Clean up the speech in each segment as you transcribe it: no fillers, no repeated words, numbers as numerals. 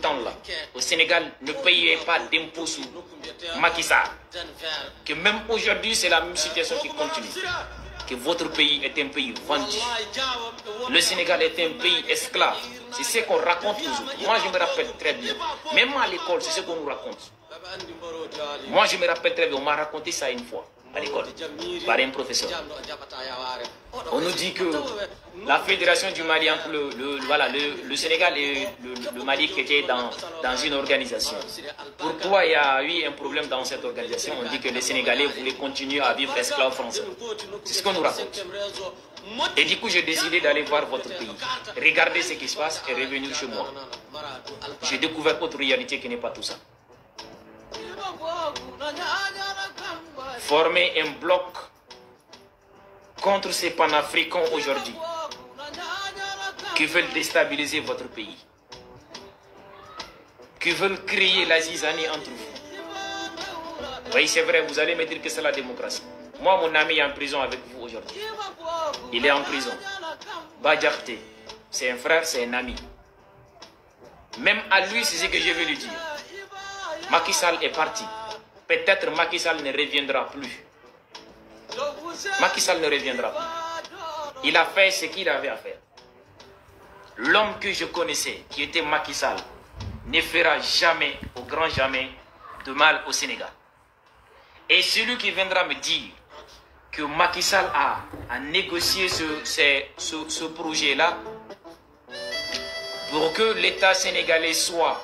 temps-là, au Sénégal, ne payait pas d'impôts sous Macky Sall. Que même aujourd'hui, c'est la même situation qui continue. Que votre pays est un pays vendu. Le Sénégal est un pays esclave. C'est ce qu'on raconte aux autres. Moi, je me rappelle très bien. Même à l'école, c'est ce qu'on nous raconte. Moi, je me rappelle très bien. On m'a raconté ça une fois à l'école par un professeur. On nous dit que la fédération du Mali entre le Sénégal et le Mali qui était dans une organisation. Pourquoi il y a eu un problème dans cette organisation? On dit que les Sénégalais voulaient continuer à vivre esclaves français. C'est ce qu'on nous raconte. Et du coup, j'ai décidé d'aller voir votre pays, regarder ce qui se passe et revenir chez moi. J'ai découvert autre réalité qui n'est pas tout ça. Former un bloc contre ces panafricains aujourd'hui qui veulent déstabiliser votre pays, qui veulent créer la zizanie entre vous. Oui, c'est vrai, vous allez me dire que c'est la démocratie. Moi, mon ami est en prison avec vous aujourd'hui. Il est en prison. Badiarte, c'est un frère, c'est un ami. Même à lui, c'est ce que je vais lui dire. Macky Sall est parti. Peut-être Macky Sall ne reviendra plus. Macky Sall ne reviendra plus. Il a fait ce qu'il avait à faire. L'homme que je connaissais, qui était Macky Sall, ne fera jamais, au grand jamais, de mal au Sénégal. Et celui qui viendra me dire que Macky Sall a négocié ce projet-là pour que l'État sénégalais soit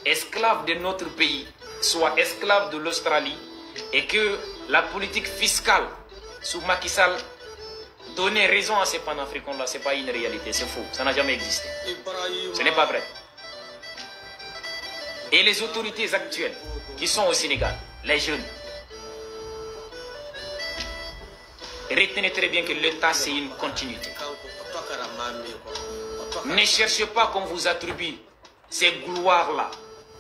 esclave de notre pays, soit esclave de l'Australie, et que la politique fiscale sous Macky Sall donnait raison à ces panafricains-là, ce n'est pas une réalité, c'est faux, ça n'a jamais existé. Ce n'est pas vrai. Et les autorités actuelles qui sont au Sénégal, les jeunes, retenez très bien que l'État, c'est une continuité. Ne cherchez pas qu'on vous attribue ces gloires-là.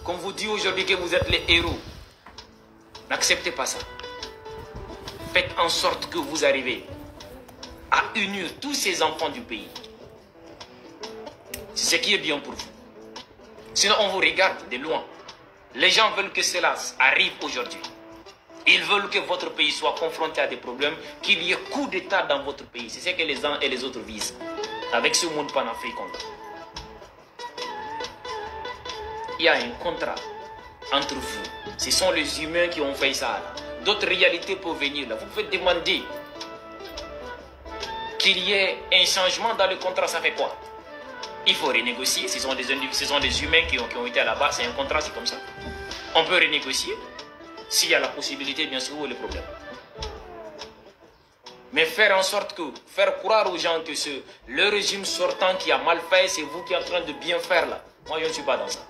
Qu'on vous dit aujourd'hui que vous êtes les héros. N'acceptez pas ça. Faites en sorte que vous arrivez à unir tous ces enfants du pays. C'est ce qui est bien pour vous. Sinon, on vous regarde de loin. Les gens veulent que cela arrive aujourd'hui. Ils veulent que votre pays soit confronté à des problèmes, qu'il y ait coup d'État dans votre pays. C'est ce que les uns et les autres visent avec ce monde panafricain. Il y a un contrat entre vous. Ce sont les humains qui ont fait ça. D'autres réalités peuvent venir là. Vous pouvez demander qu'il y ait un changement dans le contrat. Ça fait quoi? Il faut renégocier. Ce sont des humains qui ont été à la base. C'est un contrat, c'est comme ça. On peut renégocier. S'il y a la possibilité, bien sûr, où est le problème? Mais faire en sorte que, faire croire aux gens que le régime sortant qui a mal fait, c'est vous qui êtes en train de bien faire là. Moi, je ne suis pas dans ça.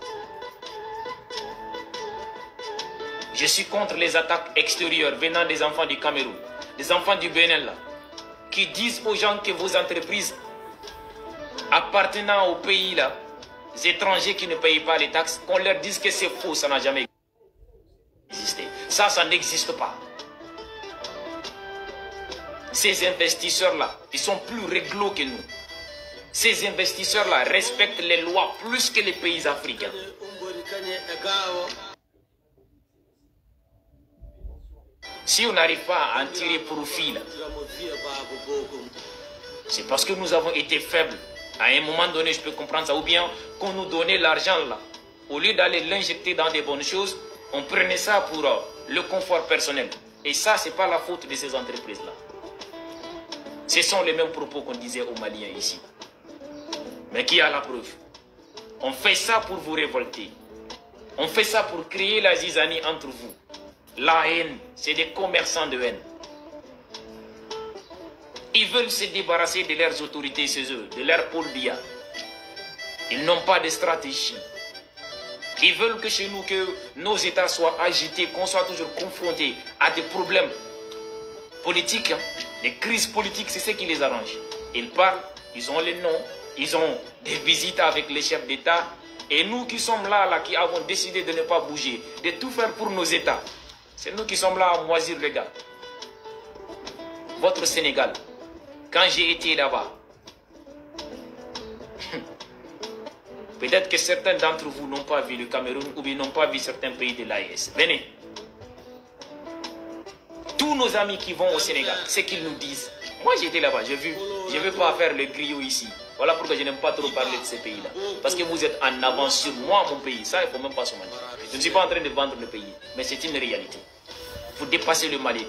Je suis contre les attaques extérieures venant des enfants du Cameroun, des enfants du Bénin là, qui disent aux gens que vos entreprises appartenant au pays là, les étrangers qui ne payent pas les taxes, qu'on leur dise que c'est faux, ça n'a jamais existé. Ça n'existe pas. Ces investisseurs-là, ils sont plus réglo que nous. Ces investisseurs-là respectent les lois plus que les pays africains. Si on n'arrive pas à en tirer profit, c'est parce que nous avons été faibles. À un moment donné, je peux comprendre ça. Ou bien qu'on nous donnait l'argent là. Au lieu d'aller l'injecter dans des bonnes choses, on prenait ça pour le confort personnel. Et ça, ce n'est pas la faute de ces entreprises-là. Ce sont les mêmes propos qu'on disait aux Maliens ici. Mais qui a la preuve? On fait ça pour vous révolter. On fait ça pour créer la zizanie entre vous. La haine, c'est des commerçants de haine. Ils veulent se débarrasser de leurs autorités chez eux, de leur pôle Biya. Ils n'ont pas de stratégie. Ils veulent que chez nous, que nos États soient agités, qu'on soit toujours confrontés à des problèmes politiques, des crises politiques, c'est ce qui les arrange. Ils parlent, ils ont les noms, ils ont des visites avec les chefs d'État. Et nous qui sommes là, qui avons décidé de ne pas bouger, de tout faire pour nos États, c'est nous qui sommes là à moisir les gars. Votre Sénégal, quand j'ai été là-bas, Peut-être que certains d'entre vous n'ont pas vu le Cameroun ou bien n'ont pas vu certains pays de l'AES. Venez. Tous nos amis qui vont au Sénégal, ce qu'ils nous disent. Moi j'étais là-bas, j'ai vu. Je ne veux pas faire le griot ici. Voilà pourquoi je n'aime pas trop parler de ces pays-là. Parce que vous êtes en avance sur moi, mon pays. Ça, il ne faut même pas se mentir. Je ne suis pas en train de vendre le pays. Mais c'est une réalité. Vous dépassez le Mali.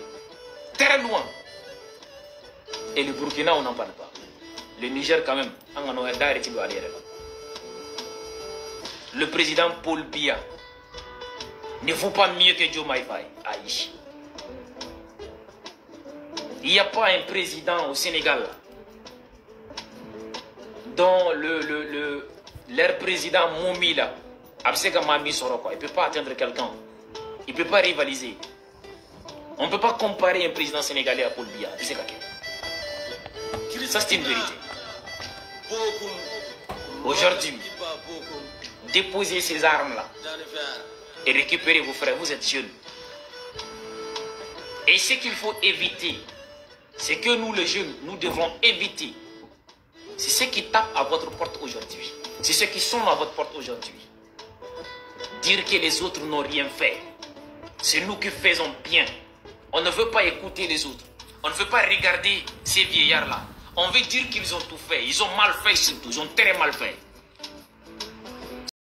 Très loin. Et le Burkina, on n'en parle pas. Le Niger, quand même. Le président Paul Biya ne vaut pas mieux que Joe Maïfaï. Aïe. Il n'y a pas un président au Sénégal dont leur président Moumi là, il ne peut pas atteindre quelqu'un. Il ne peut pas rivaliser. On ne peut pas comparer un président sénégalais à Paul Biya. Ça c'est une vérité. Aujourd'hui, déposez ces armes-là et récupérez vos frères. Vous êtes jeunes. Et ce qu'il faut éviter, c'est que nous les jeunes, nous devons éviter. C'est ceux qui tapent à votre porte aujourd'hui. C'est ceux qui sont à votre porte aujourd'hui. Dire que les autres n'ont rien fait. C'est nous qui faisons bien. On ne veut pas écouter les autres. On ne veut pas regarder ces vieillards-là. On veut dire qu'ils ont tout fait. Ils ont mal fait surtout. Ils ont très mal fait.